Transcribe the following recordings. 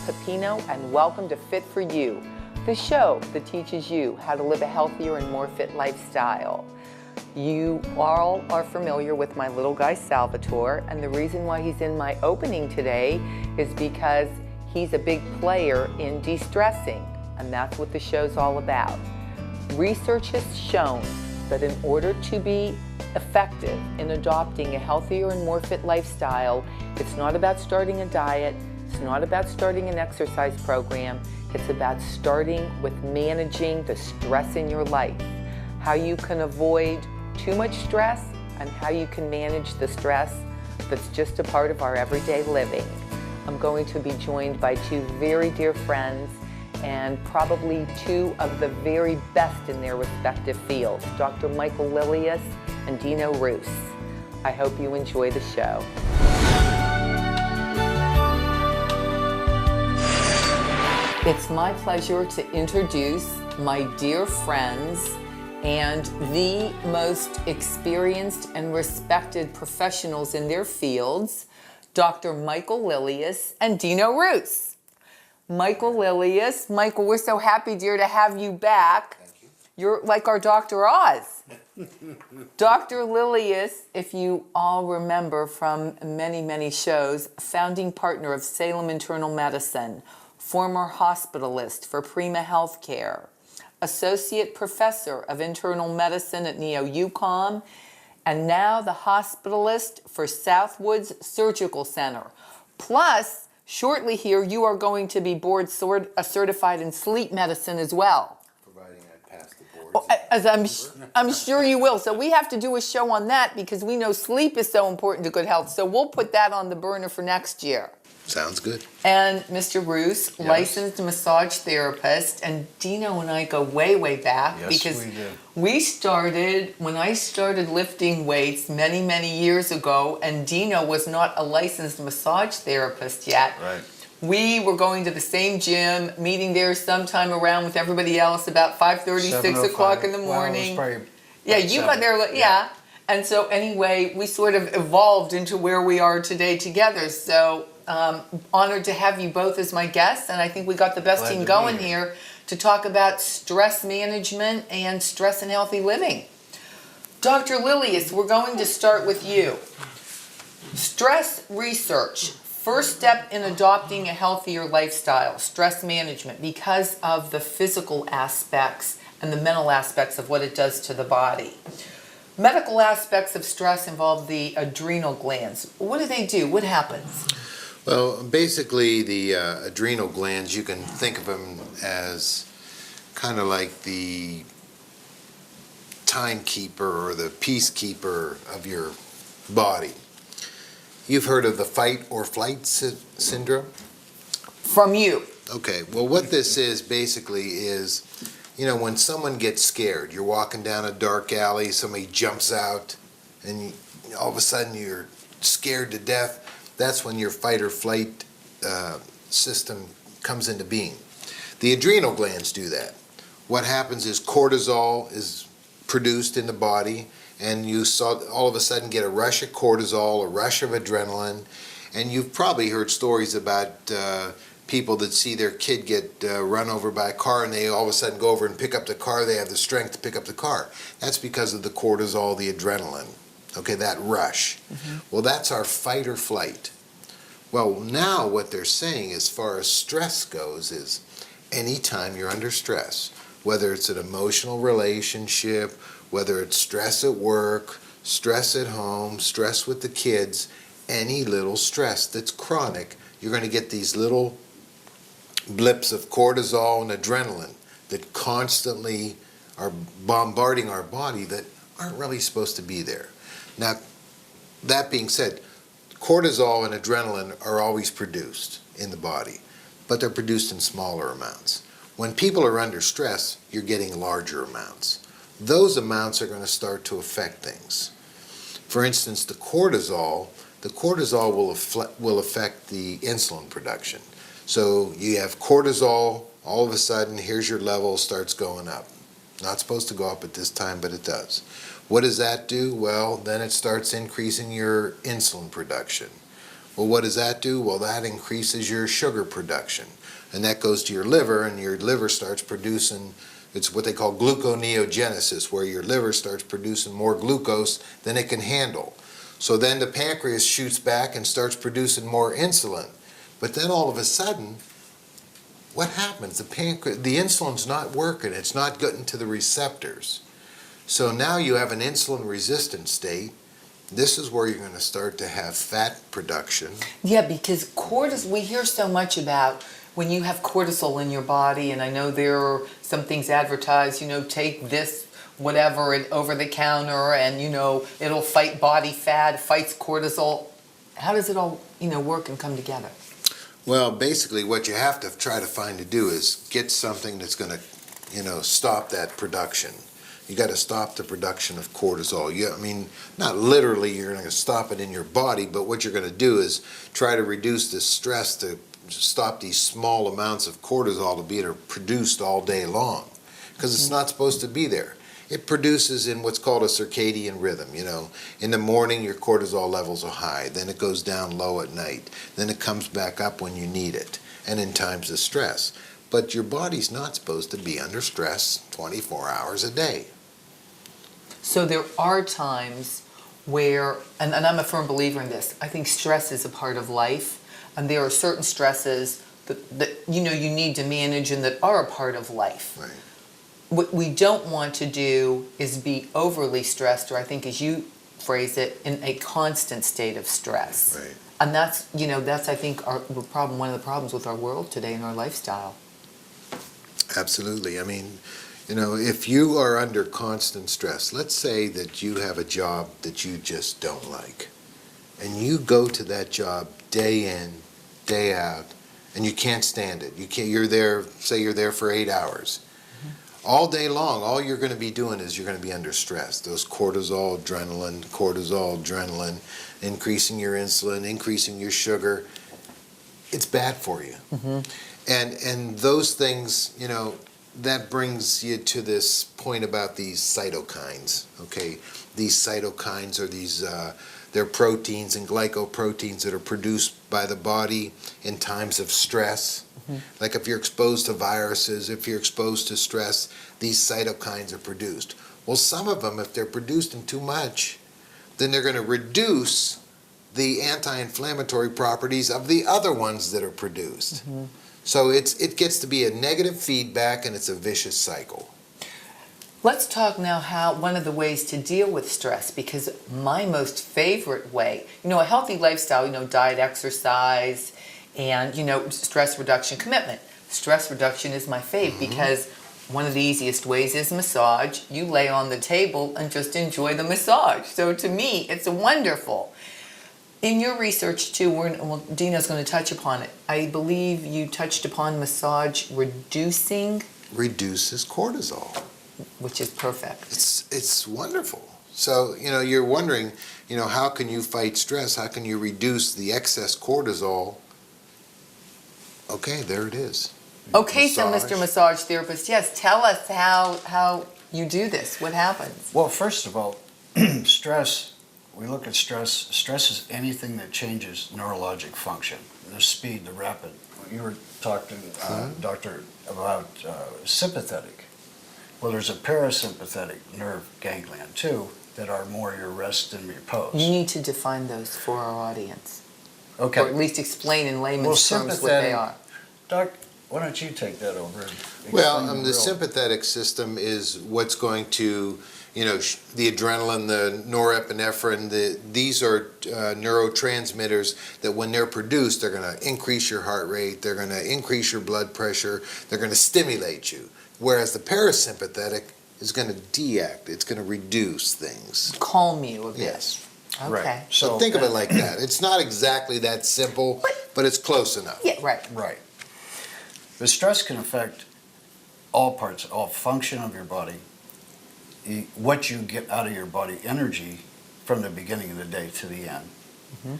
Pepino, and welcome to Fit for You, the show that teaches you how to live a healthier and more fit lifestyle. You all are familiar with my little guy Salvatore, and the reason why he's in my opening today is because he's a big player in de-stressing, and that's what the show's all about. Research has shown that in order to be effective in adopting a healthier and more fit lifestyle, it's not about starting a diet, it's not about starting an exercise program, it's about starting with managing the stress in your life, how you can avoid too much stress and how you can manage the stress that's just a part of our everyday living. I'm going to be joined by two very dear friends and probably two of the very best in their respective fields, Dr. Michael Lilius and Dino Roos. I hope you enjoy the show. It's my pleasure to introduce my dear friends and the most experienced and respected professionals in their fields, Dr. Michael Lilius and Dino Roos. Michael Lilius. Michael, we're so happy, dear, to have you back. Thank you. You're like our Dr. Oz. Dr. Lilius, if you all remember from many, many shows, founding partner of Salem Internal Medicine, former hospitalist for Prima Healthcare, associate professor of internal medicine at Neo-UCOM, and now the hospitalist for Southwoods Surgical Center. Plus, shortly here, you are going to be board certified in sleep medicine as well. Providing I pass the boards. As I'm sure you will. So we have to do a show on that because we know sleep is so important to good health. So we'll put that on the burner for next year. Sounds good. And Mr. Roos, yes, licensed massage therapist, and Dino and I go way, way back. Yes, because we do. We started, when I started lifting weights many, many years ago, and Dino was not a licensed massage therapist yet. Right. We were going to the same gym, meeting there sometime around with everybody else about 5:30, 6 o'clock in the morning. Well, it was yeah, you got there, yeah. And so anyway, we sort of evolved into where we are today together. So honored to have you both as my guests, and I think we got the best team going here to talk about stress management and stress and healthy living. Dr. Lilius, we're going to start with you. Stress research, first step in adopting a healthier lifestyle, stress management, because of the physical aspects and the mental aspects of what it does to the body. Medical aspects of stress involve the adrenal glands. What do they do? What happens? Well, basically the adrenal glands, you can think of them as kind of like the timekeeper or the peacekeeper of your body. You've heard of the fight or flight syndrome? From you. Okay, well what this is basically is, you know, when someone gets scared, you're walking down a dark alley, somebody jumps out, and all of a sudden you're scared to death. That's when your fight or flight system comes into being. The adrenal glands do that. What happens is cortisol is produced in the body, and you all of a sudden get a rush of cortisol, a rush of adrenaline, and you've probably heard stories about people that see their kid get run over by a car, and they all of a sudden go over and pick up the car. They have the strength to pick up the car. That's because of the cortisol, the adrenaline. Okay, that rush. Mm-hmm. Well, that's our fight or flight. Well, now what they're saying as far as stress goes is anytime you're under stress, whether it's an emotional relationship, whether it's stress at work, stress at home, stress with the kids, any little stress that's chronic, you're going to get these little blips of cortisol and adrenaline that constantly are bombarding our body that aren't really supposed to be there. Now, that being said, cortisol and adrenaline are always produced in the body, but they're produced in smaller amounts. When people are under stress, you're getting larger amounts. Those amounts are going to start to affect things. For instance, the cortisol will affect the insulin production. So you have cortisol, all of a sudden, here's your level, starts going up. Not supposed to go up at this time, but it does. What does that do? Well, then it starts increasing your insulin production. Well, what does that do? Well, that increases your sugar production. And that goes to your liver, and your liver starts producing, it's what they call gluconeogenesis, where your liver starts producing more glucose than it can handle. So then the pancreas shoots back and starts producing more insulin. But then all of a sudden, what happens? The insulin's not working. It's not getting to the receptors. So now you have an insulin-resistant state. This is where you're going to start to have fat production. Yeah, because cortisol, we hear so much about when you have cortisol in your body, and I know there are some things advertised, take this whatever over the counter and, it'll fight body fat, fights cortisol. How does it all, work and come together? Well, basically what you have to try to find to do is get something that's going to, stop that production. You got to stop the production of cortisol. Not literally you're going to stop it in your body, but what you're going to do is try to reduce the stress to stop these small amounts of cortisol to be produced all day long, because it's not supposed to be there. It produces in what's called a circadian rhythm. In the morning your cortisol levels are high, then it goes down low at night, then it comes back up when you need it, and in times of stress. But your body's not supposed to be under stress 24 hours a day. So there are times where, and I'm a firm believer in this, I think stress is a part of life, and there are certain stresses that you need to manage and that are a part of life. Right. What we don't want to do is be overly stressed, or I think as you phrase it, in a constant state of stress. Right. And that's I think one of the problems with our world today and our lifestyle. Absolutely. If you are under constant stress, let's say that you have a job that you just don't like, and you go to that job day in, day out, and you can't stand it. You're there for 8 hours. All day long, all you're going to be doing is you're going to be under stress. Those cortisol, adrenaline, increasing your insulin, increasing your sugar. It's bad for you. Mm-hmm. And those things, that brings you to this point about these cytokines, okay? These cytokines are they're proteins and glycoproteins that are produced by the body in times of stress. Mm-hmm. Like if you're exposed to viruses, if you're exposed to stress, these cytokines are produced. Well, some of them, if they're produced in too much, then they're going to reduce the anti-inflammatory properties of the other ones that are produced. Mm-hmm. So it gets to be a negative feedback, and it's a vicious cycle. Let's talk now one of the ways to deal with stress, because my most favorite way, a healthy lifestyle, diet, exercise, and, stress reduction, commitment. Stress reduction is my fave. Mm-hmm. Because one of the easiest ways is massage. You lay on the table and just enjoy the massage. So to me, it's wonderful. In your research too, Dina's going to touch upon it. I believe you touched upon massage reduces cortisol. Which is perfect. It's wonderful. So, you're wondering, how can you fight stress? How can you reduce the excess cortisol? Okay, there it is. Okay, massage. So Mr. Massage Therapist, yes, tell us how you do this. What happens? Well, first of all, stress, we look at stress. Stress is anything that changes neurologic function, the speed, the rapid. You were talking, doctor, about sympathetic. Well, there's a parasympathetic nerve ganglion, too, that are more your rest and repose. You need to define those for our audience. Okay. Or at least explain in layman's terms what they are. Doc, why don't you take that over? The sympathetic system is what's going to, the adrenaline, the norepinephrine, these are neurotransmitters that when they're produced, they're going to increase your heart rate, they're going to increase your blood pressure, they're going to stimulate you. Whereas the parasympathetic is going to deact, it's going to reduce things. Calm you a bit. Yes. Okay. Right. So think of it like that. It's not exactly that simple, but it's close enough. Yeah, right. Right. The stress can affect all parts, all function of your body, what you get out of your body, energy from the beginning of the day to the end,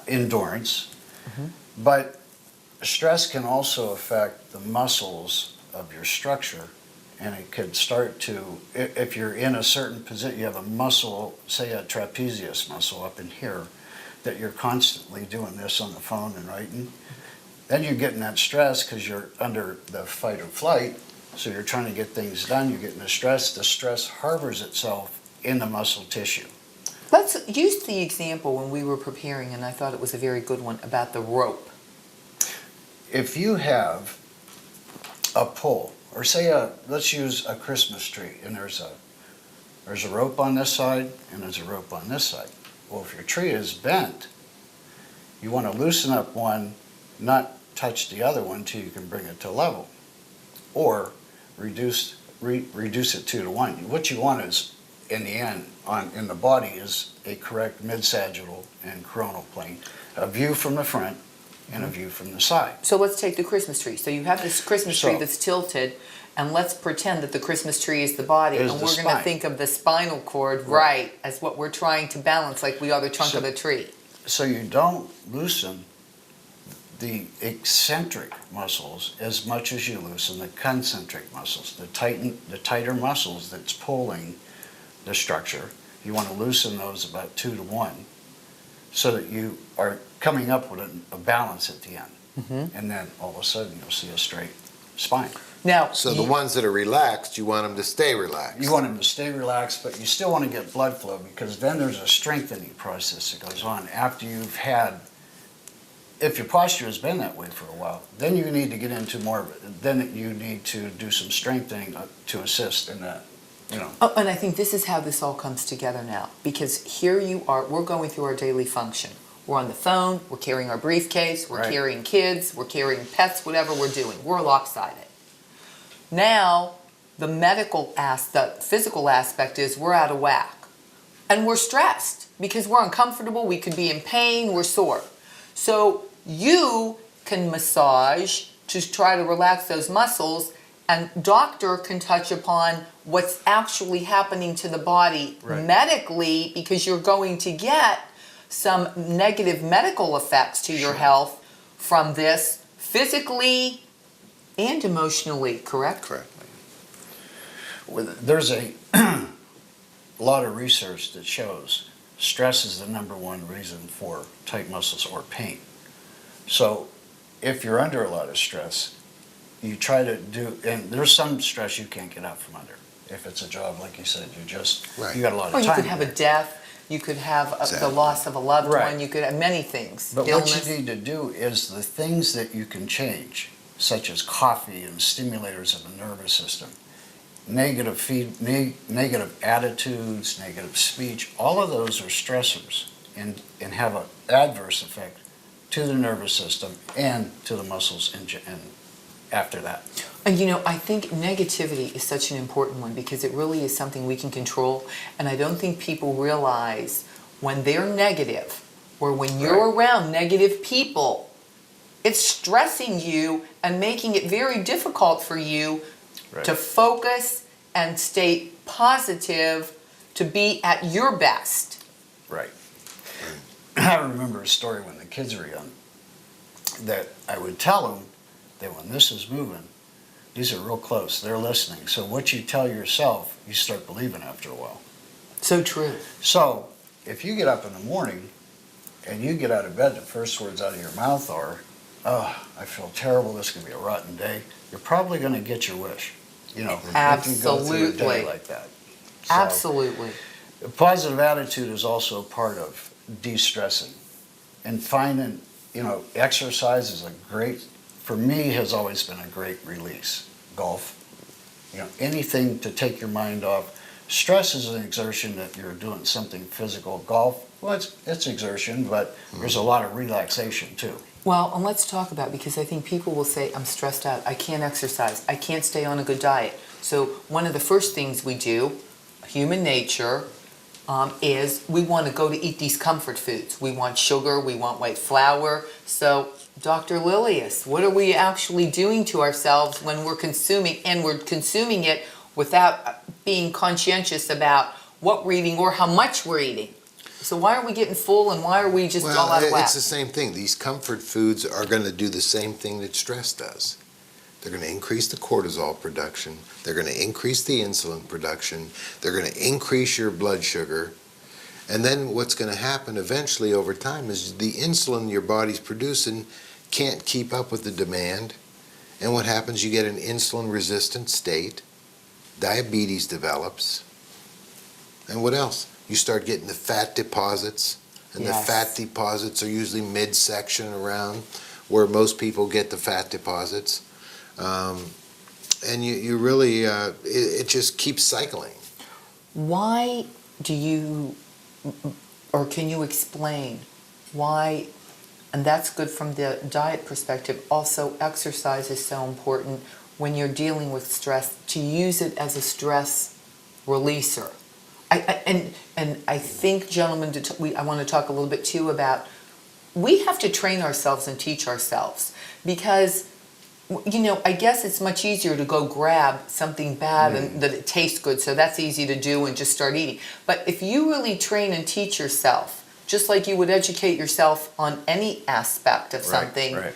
endurance. Mm-hmm. But stress can also affect the muscles of your structure, and it could start to, if you're in a certain position, you have a muscle, say a trapezius muscle up in here, that you're constantly doing this on the phone and writing, then you're getting that stress because you're under the fight or flight. So you're trying to get things done, you're getting the stress. The stress harbors itself in the muscle tissue. Let's use the example when we were preparing, and I thought it was a very good one, about the rope. If you have a pole, or say let's use a Christmas tree, and there's a rope on this side and there's a rope on this side. Well, if your tree is bent, you want to loosen up one, not touch the other one until you can bring it to level, or reduce it 2 to 1. What you want is, in the end, in the body, is a correct mid-sagittal and coronal plane, a view from the front and a view from the side. So let's take the Christmas tree. So you have this Christmas tree So- that's tilted, and let's pretend that the Christmas tree is the body, Is and the we're going to spine. think of the spinal cord, right, as what we're trying to balance, like we are the trunk So- of the tree. So you don't loosen the eccentric muscles as much as you loosen the concentric muscles, the tighter muscles that's pulling the structure. You want to loosen those about 2 to 1 so that you are coming up with a balance at the end. And then all of a sudden you'll see a straight spine. Now, So the ones that are relaxed, you want them to stay relaxed. You want them to stay relaxed, but you still want to get blood flow, because then there's a strengthening process that goes on after you've had, if your posture has been that way for a while, then you need to get into more, then you need to do some strengthening to assist in that, Oh, and I think this is how this all comes together now, because here you are, we're going through our daily function. We're on the phone, we're carrying our briefcase, we're Right. carrying kids, we're carrying pets, whatever we're doing. We're lopsided. Now, the physical aspect is we're out of whack. And we're stressed because we're uncomfortable, we could be in pain, we're sore. So you can massage to try to relax those muscles, and doctor can touch upon what's actually happening to the body medically, because you're going to get some negative medical effects to your health from this physically and emotionally, correct? Correct. There's a lot of research that shows stress is the #1 reason for tight muscles or pain. So if you're under a lot of stress, you try to do, and there's some stress you can't get out from under. If it's a job, like you said, you got a lot of Or time. you could have a death, you could have the Exactly. loss of a loved Right. one, you could have many things. But Illness. what you need to do is the things that you can change, such as coffee and stimulators of the nervous system, negative attitudes, negative speech, all of those are stressors and have an adverse effect to the nervous system and to the muscles and after that. And you know, I think negativity is such an important one, because it really is something we can control. And I don't think people realize when they're negative, or when you're around negative people, it's stressing you and making it very difficult for you to focus and stay positive, to be at your best. Right. I remember a story when the kids were young that I would tell them that when this is moving, these are real close, they're listening. So what you tell yourself, you start believing after a while. So true. So if you get up in the morning and you get out of bed, the first words out of your mouth are, "Oh, I feel terrible, this is going to be a rotten day," you're probably going to get your wish. If you go through a Absolutely. day like that. So, Absolutely. a positive attitude is also part of de-stressing. And finding, exercise is for me, has always been a great release. Golf, anything to take your mind off. Stress is an exertion that you're doing something physical. Golf, well, it's exertion, but there's a lot of relaxation too. Well, and let's talk about, because I think people will say, I'm stressed out, I can't exercise, I can't stay on a good diet. So one of the first things we do, human nature, is we want to go to eat these comfort foods. We want sugar, we want white flour. So Dr. Lilius, what are we actually doing to ourselves when we're consuming, and we're consuming it without being conscientious about what we're eating or how much we're eating? So why are we getting full, and why are we just all out of whack? It's the same thing. These comfort foods are going to do the same thing that stress does. They're going to increase the cortisol production. They're going to increase the insulin production. They're going to increase your blood sugar. And then what's going to happen eventually over time is the insulin your body's producing can't keep up with the demand. And what happens, you get an insulin resistant state, diabetes develops, and what else? You start getting the fat deposits, and Yes. the fat deposits are usually midsection around where most people get the fat deposits. And you really, it just keeps cycling. Why do you, or can you explain why, and that's good from the diet perspective, also exercise is so important when you're dealing with stress, to use it as a stress releaser. And I think, gentlemen, I want to talk a little bit too about, we have to train ourselves and teach ourselves, because I guess it's much easier to go grab something bad and that it tastes good, so that's easy to do and just start eating. But if you really train and teach yourself, just like you would educate yourself on any aspect of something, Right.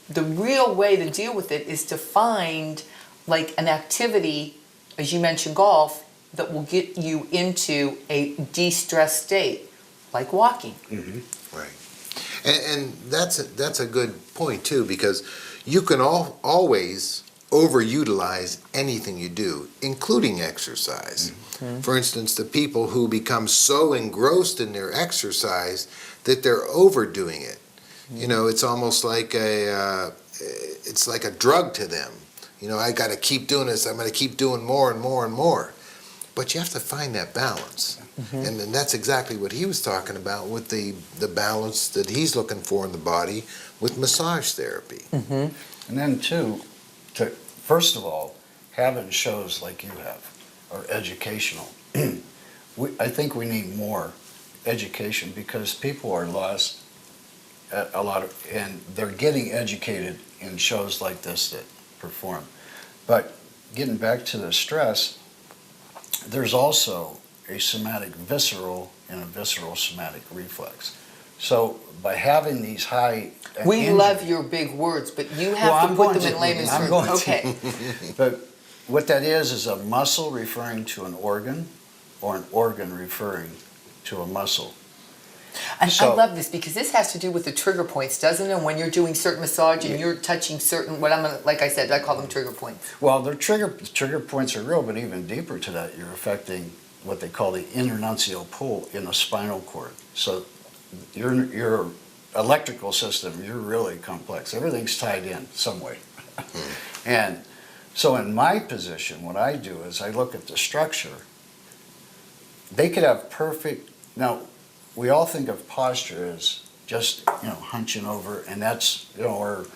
the real way to deal with it is to find like an activity, as you mentioned, golf, that will get you into a de-stress state, like walking. Right. And that's a good point too, because you can always overutilize anything you do, including exercise. For instance, the people who become so engrossed in their exercise that they're overdoing it. It's almost like it's like a drug to them. I got to keep doing this. I'm going to keep doing more and more and more. But you have to find that balance. And that's exactly what he was talking about with the balance that he's looking for in the body with massage therapy. And then too, first of all, having shows like you have are educational. I think we need more education, because people are lost a lot of, and they're getting educated in shows like this that perform. But getting back to the stress, there's also a somatic visceral and a visceral somatic reflex. So by having these high... We love your big words, but you have to put them in layman's terms. Okay. But what that is a muscle referring to an organ, or an organ referring to a muscle. And I love this, because this has to do with the trigger points, doesn't it? When you're doing certain massage and you're touching certain, like I said, I call them trigger points. Well, the trigger points are real, but even deeper to that, you're affecting what they call the internuntial pull in the spinal cord. So your electrical system, you're really complex. Everything's tied in some way. And so in my position, what I do is I look at the structure. They could have perfect, now, we all think of posture as just, hunching over, and that's, or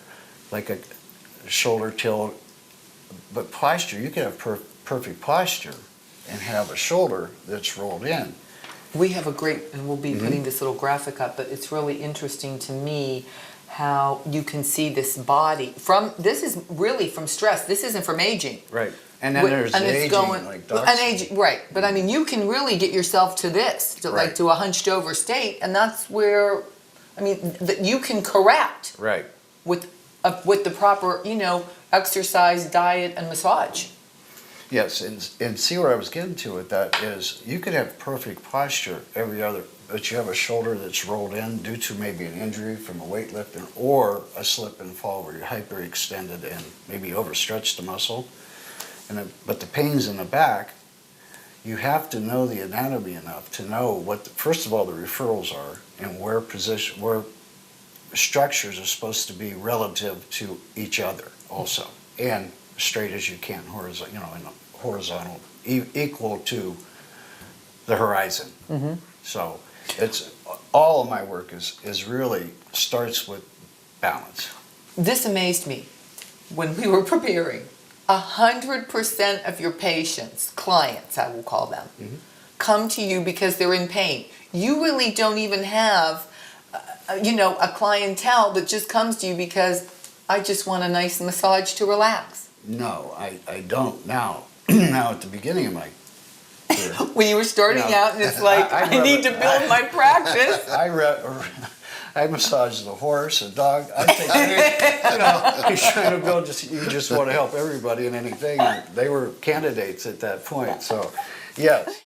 like a shoulder tilt. But posture, you can have perfect posture and have a shoulder that's rolled in. We have a great, and we'll be putting this little graphic up, but it's really interesting to me how you can see this body this is really from stress. This isn't from aging. Right. And then there's aging, like docs. Right. But I mean, you can really get yourself to this, to a hunched over state, and that's where, that you can correct. Right. With the proper, exercise, diet, and massage. Yes, and see where I was getting to with that is you could have perfect posture but you have a shoulder that's rolled in due to maybe an injury from a weightlifting or a slip and fall where you're hyperextended and maybe overstretched the muscle. But the pain's in the back, you have to know the anatomy enough to know what, first of all, the referrals are and where structures are supposed to be relative to each other also, and straight as you can, horizontal, equal to the horizon. So it's all of my work is really starts with balance. This amazed me when we were preparing. 100% of your patients, clients, I will call them, come to you because they're in pain. You really don't even have, a clientele that just comes to you because I just want a nice massage to relax. No, I don't now. Now at the beginning of my career. When you were starting out and it's like, I need to build my practice. I massage the horse, the dog. I think, he's trying to build, you just want to help everybody and anything. And they were candidates at that point. So, yes.